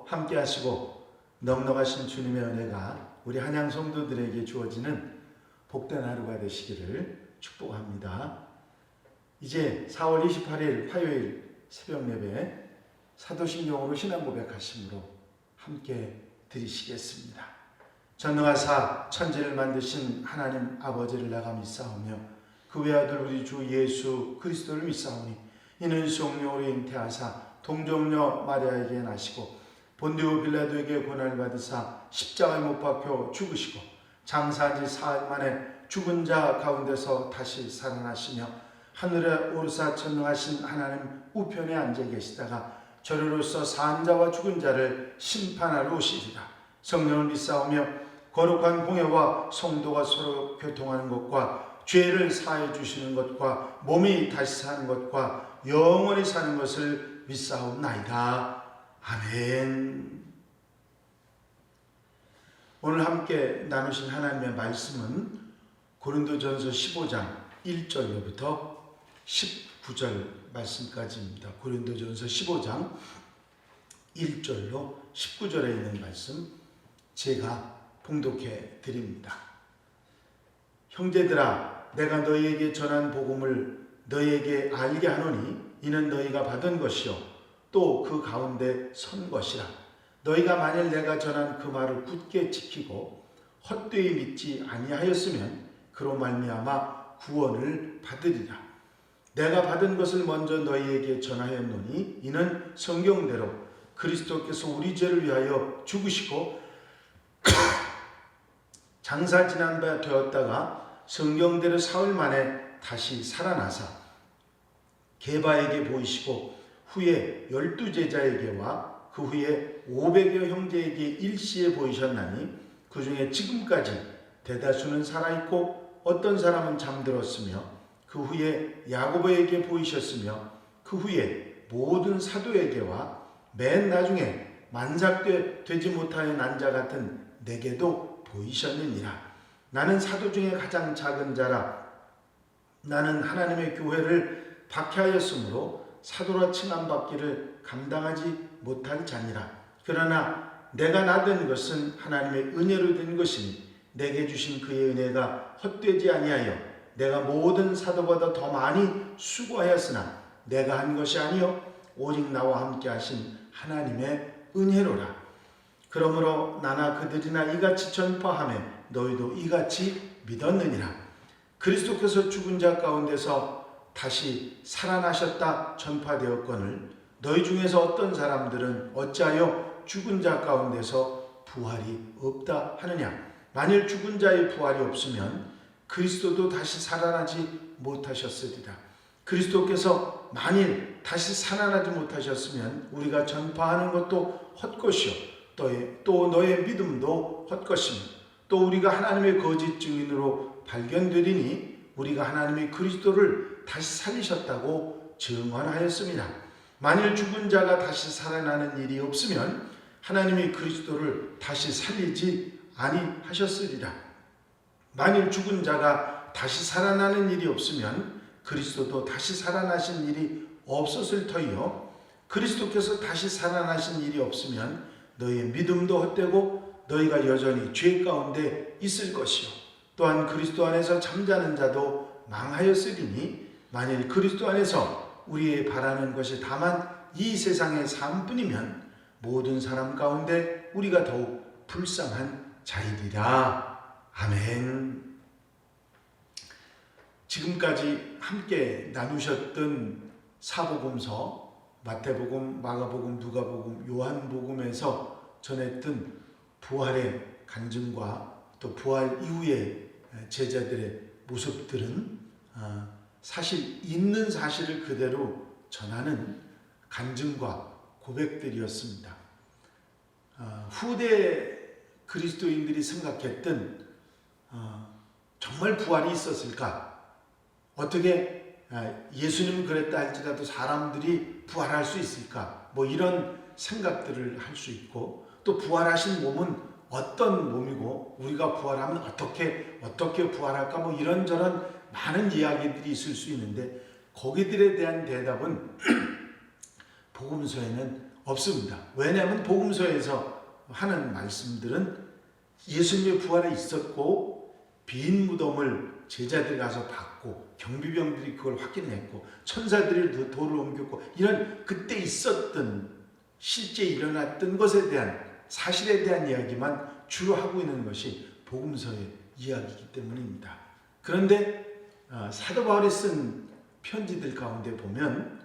함께 하시고 넉넉하신 주님의 은혜가 우리 한양 성도들에게 주어지는 복된 하루가 되시기를 축복합니다. 이제 4월 28일 화요일 새벽 예배 사도신경으로 신앙 고백하심으로 함께 드리시겠습니다. 전능하사 천지를 만드신 하나님 아버지를 내가 믿사오며 그 외아들 우리 주 예수 그리스도를 믿사오니 이는 성령으로 잉태하사 동정녀 마리아에게 나시고 본디오 빌라도에게 고난을 받으사 십자가에 못 박혀 죽으시고 장사한 지 사흘 만에 죽은 자 가운데서 다시 살아나시며 하늘에 오르사 전능하신 하나님 우편에 앉아 계시다가 저리로서 산 자와 죽은 자를 심판하러 오시리라. 성령을 믿사오며 거룩한 공예와 성도가 서로 교통하는 것과 죄를 사해 주시는 것과 몸이 다시 사는 것과 영원히 사는 것을 믿사옵나이다. 아멘. 오늘 함께 나누신 하나님의 말씀은 고린도전서 15장 1절로부터 19절 말씀까지입니다. 고린도전서 15장 1절로 19절에 있는 말씀 제가 봉독해 드립니다. 형제들아, 내가 너희에게 전한 복음을 너희에게 알게 하노니 이는 너희가 받은 것이요 또 그 가운데 선 것이라. 너희가 만일 내가 전한 그 말을 굳게 지키고 헛되이 믿지 아니하였으면 그로 말미암아 구원을 받으리라. 내가 받은 것을 먼저 너희에게 전하였노니 이는 성경대로 그리스도께서 우리 죄를 위하여 죽으시고 장사 지난 바 되었다가 성경대로 사흘 만에 다시 살아나사 게바에게 보이시고 후에 12제자에게와 그 후에 500여 형제에게 일시에 보이셨나니 그 중에 지금까지 대다수는 살아있고 어떤 사람은 잠들었으며 그 후에 야고보에게 보이셨으며 그 후에 모든 사도에게와 맨 나중에 만삭되지 못하여 난 자 같은 내게도 보이셨느니라. 나는 사도 중에 가장 작은 자라. 나는 하나님의 교회를 박해하였으므로 사도라 칭함받기를 감당하지 못할 자니라. 그러나 내가 나된 것은 하나님의 은혜로 된 것이니 내게 주신 그의 은혜가 헛되지 아니하여 내가 모든 사도보다 더 많이 수고하였으나 내가 한 것이 아니요 오직 나와 함께 하신 하나님의 은혜로라. 그러므로 나나 그들이나 이같이 전파하며 너희도 이같이 믿었느니라. 그리스도께서 죽은 자 가운데서 다시 살아나셨다 전파되었거늘 너희 중에서 어떤 사람들은 어찌하여 죽은 자 가운데서 부활이 없다 하느냐. 만일 죽은 자의 부활이 없으면 그리스도도 다시 살아나지 못하셨으리라. 그리스도께서 만일 다시 살아나지 못하셨으면 우리가 전파하는 것도 헛것이요 또 너의 믿음도 헛것이며 또 우리가 하나님의 거짓 증인으로 발견되리니 우리가 하나님의 그리스도를 다시 살리셨다고 증언하였습니다. 만일 죽은 자가 다시 살아나는 일이 없으면 하나님의 그리스도를 다시 살리지 아니하셨으리라. 만일 죽은 자가 다시 살아나는 일이 없으면 그리스도도 다시 살아나신 일이 없었을 터이요 그리스도께서 다시 살아나신 일이 없으면 너희의 믿음도 헛되고 너희가 여전히 죄 가운데 있을 것이요 또한 그리스도 안에서 잠자는 자도 망하였으리니 만일 그리스도 안에서 우리의 바라는 것이 다만 이 세상의 삶뿐이면 모든 사람 가운데 우리가 더욱 불쌍한 자이리라. 아멘. 지금까지 함께 나누셨던 사복음서 마태복음, 마가복음, 누가복음, 요한복음에서 전했던 부활의 간증과 또 부활 이후의 제자들의 모습들은 사실 있는 사실을 그대로 전하는 간증과 고백들이었습니다. 후대 그리스도인들이 생각했던 정말 부활이 있었을까? 어떻게 예수님은 그랬다 할지라도 사람들이 부활할 수 있을까? 뭐 이런 생각들을 할 수 있고 또 부활하신 몸은 어떤 몸이고 우리가 부활하면 어떻게 부활할까? 뭐 이런저런 많은 이야기들이 있을 수 있는데 거기들에 대한 대답은 복음서에는 없습니다. 왜냐하면 복음서에서 하는 말씀들은 예수님의 부활에 있었고 빈 무덤을 제자들이 가서 받고 경비병들이 그걸 확인했고 천사들이 돌을 옮겼고 이런 그때 있었던 실제 일어났던 것에 대한 사실에 대한 이야기만 주로 하고 있는 것이 복음서의 이야기이기 때문입니다. 그런데 사도 바울이 쓴 편지들 가운데 보면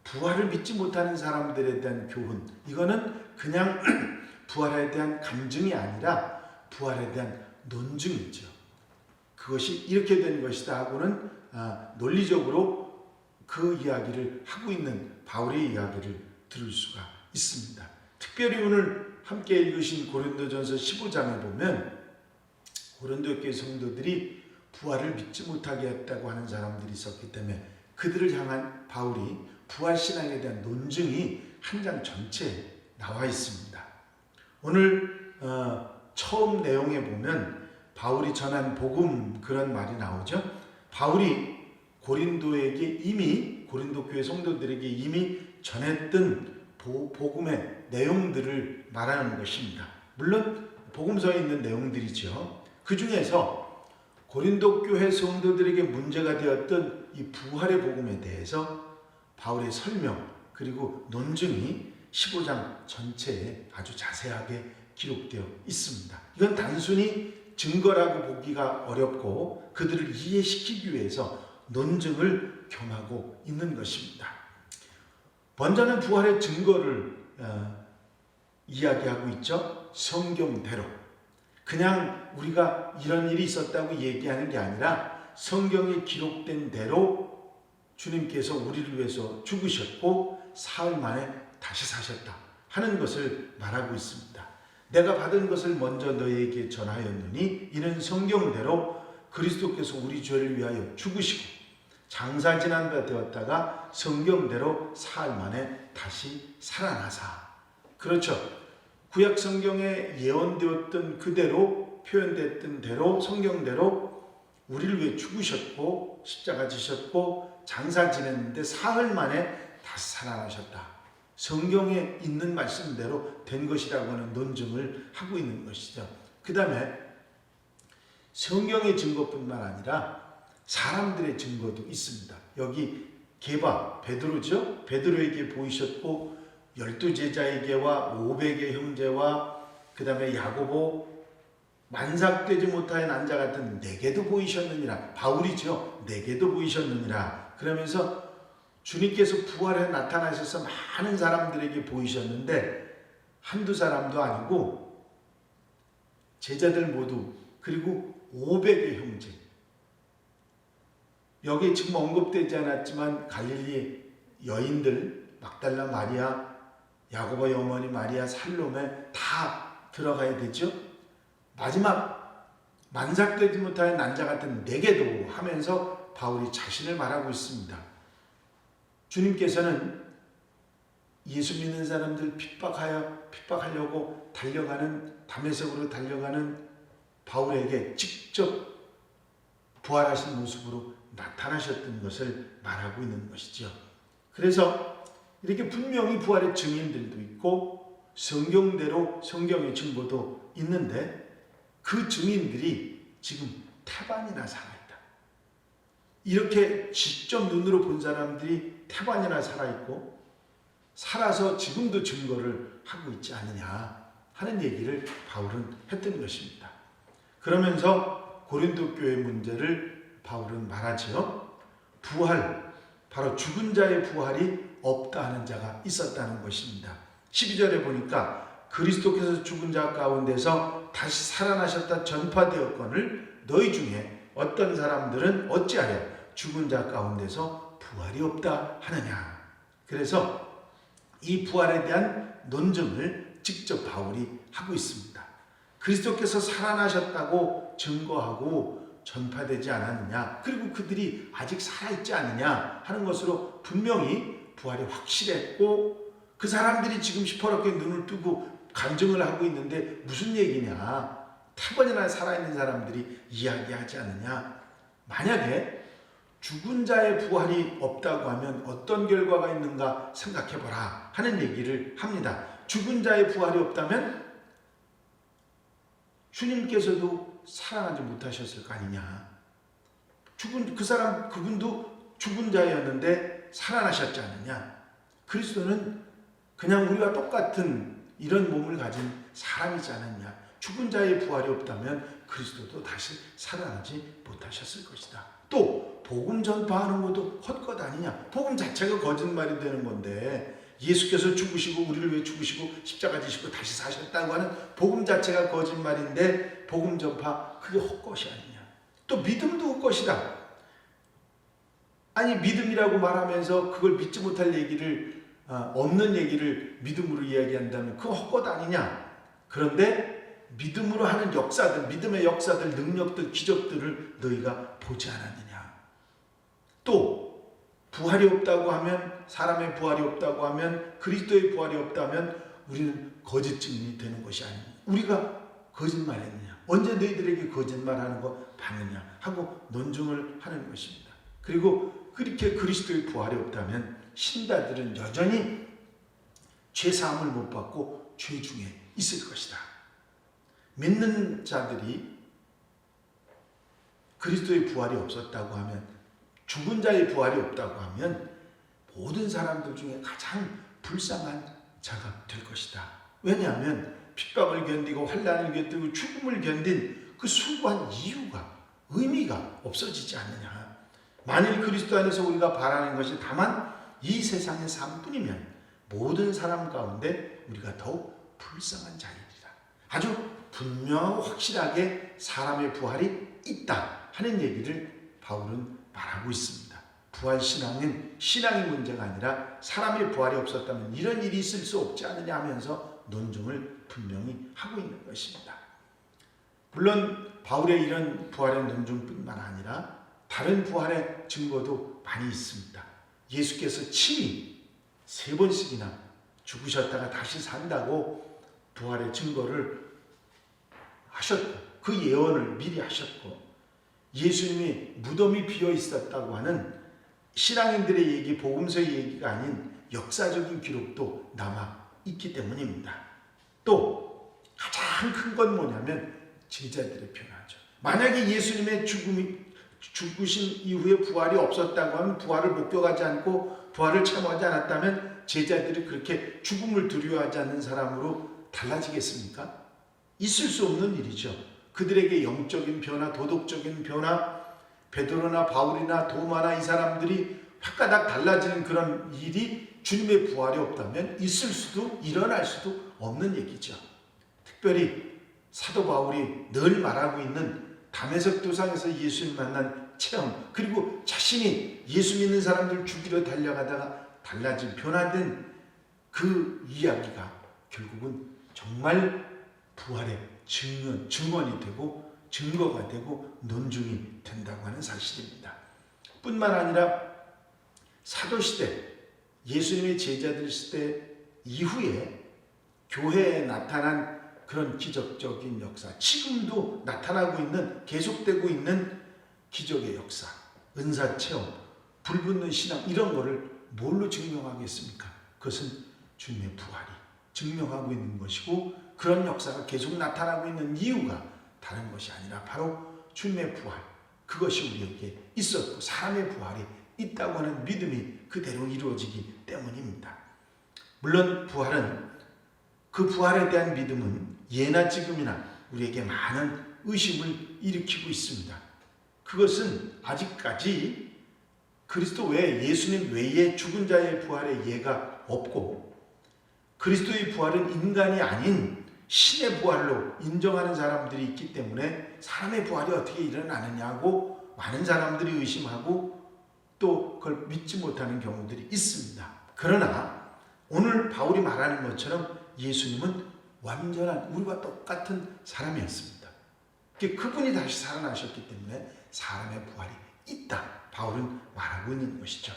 부활을 믿지 못하는 사람들에 대한 교훈, 이거는 그냥 부활에 대한 간증이 아니라 부활에 대한 논증이죠. 그것이 이렇게 된 것이다 하고는 논리적으로 그 이야기를 하고 있는 바울의 이야기를 들을 수가 있습니다. 특별히 오늘 함께 읽으신 고린도전서 15장에 보면 고린도 교회 성도들이 부활을 믿지 못하게 했다고 하는 사람들이 있었기 때문에 그들을 향한 바울이 부활신앙에 대한 논증이 한 장 전체에 나와 있습니다. 오늘 처음 내용에 보면 바울이 전한 복음 그런 말이 나오죠. 바울이 고린도에게 이미 고린도 교회 성도들에게 이미 전했던 복음의 내용들을 말하는 것입니다. 물론 복음서에 있는 내용들이죠. 그 중에서 고린도 교회 성도들에게 문제가 되었던 이 부활의 복음에 대해서 바울의 설명 그리고 논증이 15장 전체에 아주 자세하게 기록되어 있습니다. 이건 단순히 증거라고 보기가 어렵고 그들을 이해시키기 위해서 논증을 겸하고 있는 것입니다. 먼저는 부활의 증거를 이야기하고 있죠. 성경대로. 그냥 우리가 이런 일이 있었다고 얘기하는 게 아니라 성경에 기록된 대로 주님께서 우리를 위해서 죽으셨고 사흘 만에 다시 사셨다 하는 것을 말하고 있습니다. 내가 받은 것을 먼저 너희에게 전하였느니 이는 성경대로 그리스도께서 우리 죄를 위하여 죽으시고 장사 지난 바 되었다가 성경대로 사흘 만에 다시 살아나사. 그렇죠. 구약 성경에 예언되었던 그대로 표현됐던 대로 성경대로 우리를 위해 죽으셨고 십자가 지셨고 장사 지냈는데 사흘 만에 다시 살아나셨다. 성경에 있는 말씀대로 된 것이라고 하는 논증을 하고 있는 것이죠. 그 다음에 성경의 증거뿐만 아니라 사람들의 증거도 있습니다. 여기 게바, 베드로죠. 베드로에게 보이셨고 12제자에게와 500의 형제와 그 다음에 야고보 만삭되지 못하여 난 자 같은 내게도 보이셨느니라. 바울이죠. 내게도 보이셨느니라. 그러면서 주님께서 부활해 나타나셔서 많은 사람들에게 보이셨는데 한두 사람도 아니고 제자들 모두 그리고 500의 형제. 여기 지금 언급되지 않았지만 갈릴리 여인들 막달라 마리아, 야고보의 어머니 마리아, 살로메 다 들어가야 되죠. 마지막 만삭되지 못하여 난 자 같은 내게도 하면서 바울이 자신을 말하고 있습니다. 주님께서는 예수 믿는 사람들 핍박하려고 달려가는 다메섹으로 달려가는 바울에게 직접 부활하신 모습으로 나타나셨던 것을 말하고 있는 것이죠. 그래서 이렇게 분명히 부활의 증인들도 있고 성경대로 성경의 증거도 있는데 그 증인들이 지금 태반이나 살아있다. 이렇게 직접 눈으로 본 사람들이 태반이나 살아있고 살아서 지금도 증거를 하고 있지 않느냐 하는 얘기를 바울은 했던 것입니다. 그러면서 고린도 교회 문제를 바울은 말하죠. 부활, 바로 죽은 자의 부활이 없다 하는 자가 있었다는 것입니다. 12절에 보니까 그리스도께서 죽은 자 가운데서 다시 살아나셨다 전파되었거늘 너희 중에 어떤 사람들은 어찌하여 죽은 자 가운데서 부활이 없다 하느냐. 그래서 이 부활에 대한 논증을 직접 바울이 하고 있습니다. 그리스도께서 살아나셨다고 증거하고 전파되지 않았느냐, 그리고 그들이 아직 살아있지 않느냐 하는 것으로 분명히 부활이 확실했고 그 사람들이 지금 시퍼렇게 눈을 뜨고 간증을 하고 있는데 무슨 얘기냐, 태번이나 살아있는 사람들이 이야기하지 않느냐. 만약에 죽은 자의 부활이 없다고 하면 어떤 결과가 있는가 생각해보라 하는 얘기를 합니다. 죽은 자의 부활이 없다면 주님께서도 살아나지 못하셨을 거 아니냐. 그분도 죽은 자였는데 살아나셨지 않느냐. 그리스도는 그냥 우리와 똑같은 이런 몸을 가진 사람이지 않느냐. 죽은 자의 부활이 없다면 그리스도도 다시 살아나지 못하셨을 것이다. 또 복음 전파하는 것도 헛것 아니냐. 복음 자체가 거짓말이 되는 건데 예수께서 죽으시고 우리를 위해 죽으시고 십자가 지시고 다시 사셨다고 하는 복음 자체가 거짓말인데 복음 전파 그게 헛것이 아니냐. 또 믿음도 헛것이다. 아니 믿음이라고 말하면서 그걸 믿지 못할 얘기를 없는 얘기를 믿음으로 이야기한다면 그거 헛것 아니냐. 그런데 믿음으로 하는 역사들, 믿음의 역사들, 능력들, 기적들을 너희가 보지 않았느냐. 또 부활이 없다고 하면, 사람의 부활이 없다고 하면, 그리스도의 부활이 없다면 우리는 거짓 증인이 되는 것이 아니냐. 우리가 거짓말했느냐. 언제 너희들에게 거짓말하는 거 봤느냐 하고 논증을 하는 것입니다. 그리고 그렇게 그리스도의 부활이 없다면 신자들은 여전히 죄사함을 못 받고 죄 중에 있을 것이다. 믿는 자들이 그리스도의 부활이 없었다고 하면, 죽은 자의 부활이 없다고 하면 모든 사람들 중에 가장 불쌍한 자가 될 것이다. 왜냐하면 핍박을 견디고 환난을 견디고 죽음을 견딘 그 숭고한 이유가, 의미가 없어지지 않느냐. 만일 그리스도 안에서 우리가 바라는 것이 다만 이 세상의 삶뿐이면 모든 사람 가운데 우리가 더욱 불쌍한 자이리라. 아주 분명하고 확실하게 사람의 부활이 있다 하는 얘기를 바울은 말하고 있습니다. 부활신앙은 신앙의 문제가 아니라 사람의 부활이 없었다면 이런 일이 있을 수 없지 않느냐 하면서 논증을 분명히 하고 있는 것입니다. 물론 바울의 이런 부활의 논증뿐만 아니라 다른 부활의 증거도 많이 있습니다. 예수께서 친히 3번씩이나 죽으셨다가 다시 산다고 부활의 증거를 하셨고, 그 예언을 미리 하셨고, 예수님이 무덤이 비어 있었다고 하는 신앙인들의 얘기, 복음서의 얘기가 아닌 역사적인 기록도 남아 있기 때문입니다. 또 가장 큰 건 뭐냐면 제자들의 변화죠. 만약에 예수님의 죽으신 이후에 부활이 없었다고 하면, 부활을 목격하지 않고 부활을 참여하지 않았다면 제자들이 그렇게 죽음을 두려워하지 않는 사람으로 달라지겠습니까? 있을 수 없는 일이죠. 그들에게 영적인 변화, 도덕적인 변화, 베드로나 바울이나 도마나 이 사람들이 확가닥 달라지는 그런 일이 주님의 부활이 없다면 있을 수도 일어날 수도 없는 얘기죠. 특별히 사도 바울이 늘 말하고 있는 다메섹 도상에서 예수님 만난 체험, 그리고 자신이 예수 믿는 사람들 죽이러 달려가다가 달라진, 변화된 그 이야기가 결국은 정말 부활의 증언이 되고 증거가 되고 논증이 된다고 하는 사실입니다. 뿐만 아니라 사도시대, 예수님의 제자들 시대 이후에 교회에 나타난 그런 기적적인 역사, 지금도 나타나고 있는, 계속되고 있는 기적의 역사, 은사 체험, 불붙는 신앙, 이런 거를 뭘로 증명하겠습니까? 그것은 주님의 부활이 증명하고 있는 것이고, 그런 역사가 계속 나타나고 있는 이유가 다른 것이 아니라 바로 주님의 부활, 그것이 우리에게 있었고 사람의 부활이 있다고 하는 믿음이 그대로 이루어지기 때문입니다. 물론 그 부활에 대한 믿음은 예나 지금이나 우리에게 많은 의심을 일으키고 있습니다. 그것은 아직까지 그리스도 외에, 예수님 외에 죽은 자의 부활의 예가 없고, 그리스도의 부활은 인간이 아닌 신의 부활로 인정하는 사람들이 있기 때문에 사람의 부활이 어떻게 일어나느냐고 많은 사람들이 의심하고 또 그걸 믿지 못하는 경우들이 있습니다. 그러나 오늘 바울이 말하는 것처럼 예수님은 완전한 우리와 똑같은 사람이었습니다. 그분이 다시 살아나셨기 때문에 사람의 부활이 있다, 바울은 말하고 있는 것이죠.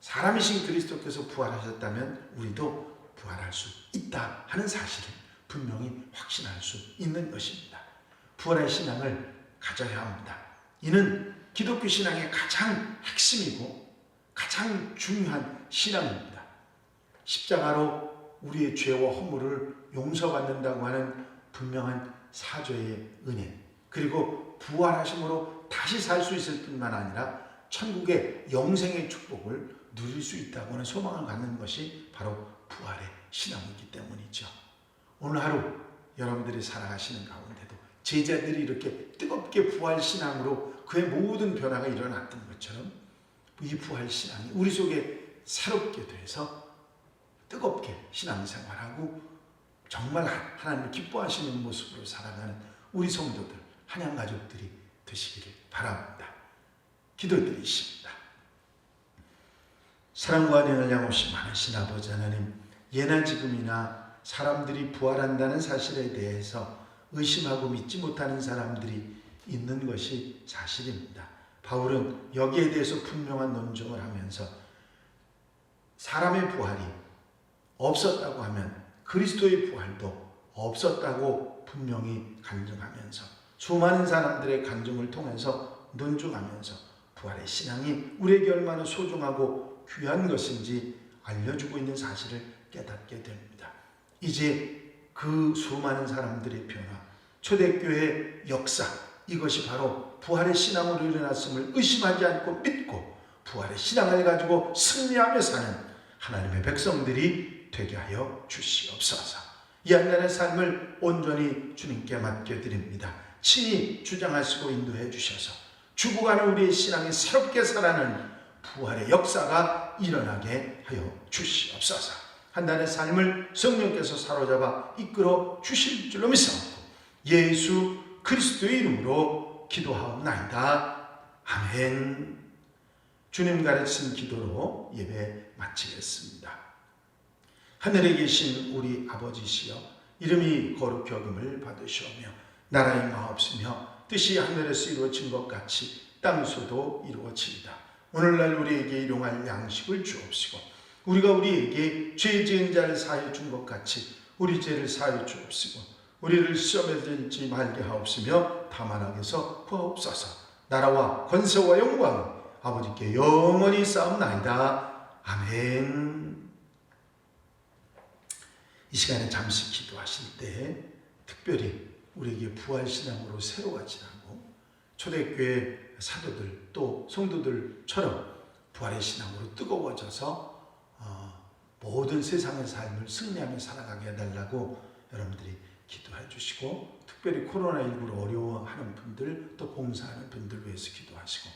사람이신 그리스도께서 부활하셨다면 우리도 부활할 수 있다 하는 사실을 분명히 확신할 수 있는 것입니다. 부활의 신앙을 가져야 합니다. 이는 기독교 신앙의 가장 핵심이고 가장 중요한 신앙입니다. 십자가로 우리의 죄와 허물을 용서받는다고 하는 분명한 사죄의 은혜, 그리고 부활하심으로 다시 살 수 있을 뿐만 아니라 천국의 영생의 축복을 누릴 수 있다고 하는 소망을 갖는 것이 바로 부활의 신앙이기 때문이죠. 오늘 하루 여러분들이 살아가시는 가운데도 제자들이 이렇게 뜨겁게 부활 신앙으로 그의 모든 변화가 일어났던 것처럼 이 부활 신앙이 우리 속에 새롭게 돼서 뜨겁게 신앙생활하고 정말 하나님을 기뻐하시는 모습으로 살아가는 우리 성도들, 한양 가족들이 되시기를 바랍니다. 기도드리십니다. 사랑과 은혜를 양없이 많으신 아버지 하나님, 예나 지금이나 사람들이 부활한다는 사실에 대해서 의심하고 믿지 못하는 사람들이 있는 것이 사실입니다. 바울은 여기에 대해서 분명한 논증을 하면서 사람의 부활이 없었다고 하면 그리스도의 부활도 없었다고 분명히 간증하면서 수많은 사람들의 간증을 통해서 논증하면서 부활의 신앙이 우리에게 얼마나 소중하고 귀한 것인지 알려주고 있는 사실을 깨닫게 됩니다. 이제 그 수많은 사람들의 변화, 초대교회의 역사, 이것이 바로 부활의 신앙으로 일어났음을 의심하지 않고 믿고 부활의 신앙을 가지고 승리하며 사는 하나님의 백성들이 되게 하여 주시옵소서. 이 한 날의 삶을 온전히 주님께 맡겨드립니다. 친히 주장하시고 인도해 주셔서 죽어가는 우리의 신앙이 새롭게 살아나는 부활의 역사가 일어나게 하여 주시옵소서. 한 날의 삶을 성령께서 사로잡아 이끌어 주실 줄로 믿사옵고 예수 그리스도의 이름으로 기도하옵나이다. 아멘. 주님 가르친 기도로 예배 마치겠습니다. 하늘에 계신 우리 아버지시여, 이름이 거룩히 여김을 받으시오며 나라의 마옵시며 뜻이 하늘에서 이루어진 것 같이 땅에서도 이루어지이다. 오늘날 우리에게 일용할 양식을 주옵시고 우리가 우리에게 죄 지은 자를 사하여 준 것 같이 우리 죄를 사하여 주옵시고 우리를 시험에 들지 말게 하옵시며 다만 악에서 구하옵소서. 나라와 권세와 영광 아버지께 영원히 쌓옵나이다. 아멘. 이 시간에 잠시 기도하실 때 특별히 우리에게 부활신앙으로 새로워지라고 초대교회 사도들 또 성도들처럼 부활의 신앙으로 뜨거워져서 모든 세상의 삶을 승리하며 살아가게 해달라고 여러분들이 기도해 주시고, 특별히 코로나19로 어려워하는 분들, 또 봉사하는 분들 위해서 기도하시고,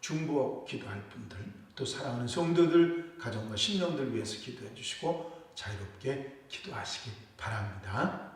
중보 기도할 분들, 또 사랑하는 성도들, 가정과 신령들 위해서 기도해 주시고 자유롭게 기도하시기 바랍니다.